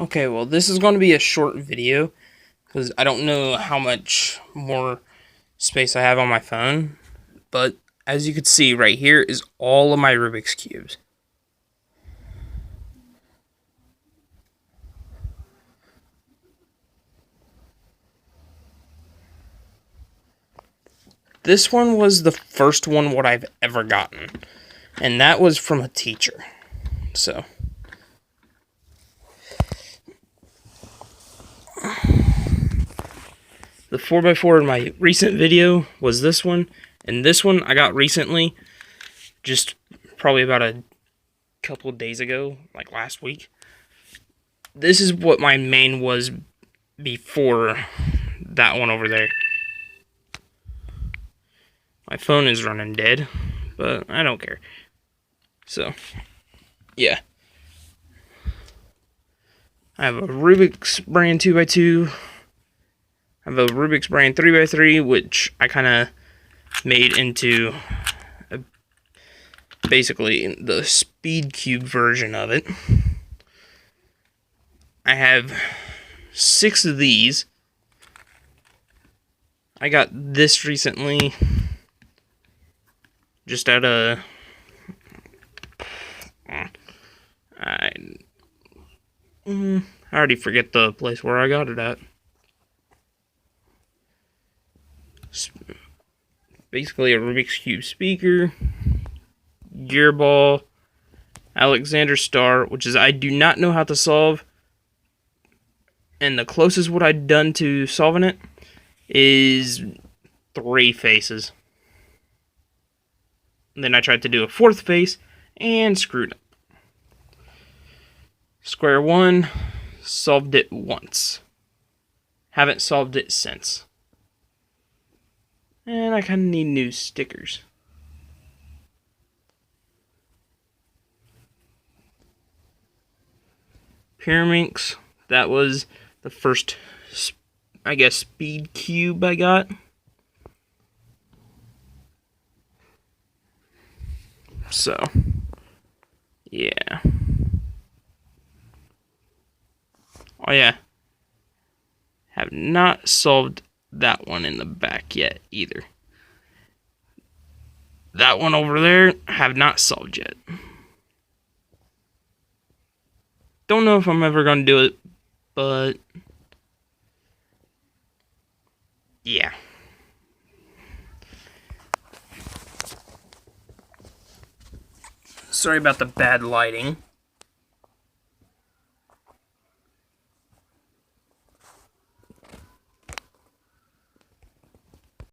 Okay, well, this is going to be a short video because I don't know how much more space I have on my phone, but as you can see right here is all of my Rubik's Cubes. This one was the first one what I've ever gotten, and that was from a teacher. So the 4x4 in my recent video was this one, and this one I got recently, just probably about a couple of days ago, like last week. This is what my main was before that one over there. My phone is running dead, but I don't care. So, yeah. I have a Rubik's brand 2x2. I have a Rubik's brand 3x3, which I kind of made into basically the speed cube version of it. I have 6 of these. I got this recently, just at a I already forget the place where I got it at. Basically a Rubik's Cube speaker, gear ball, Alexander star, which is I do not know how to solve, and the closest what I've done to solving it is 3 faces. And then I tried to do a 4th face and screwed up. Square 1, solved it once. Haven't solved it since. And I kind of need new stickers. Pyraminx, that was the first, I guess, speed cube I got. So, yeah. Oh yeah. Have not solved that one in the back yet either. That one over there, have not solved yet. Don't know if I'm ever going to do it, but yeah. Sorry about the bad lighting.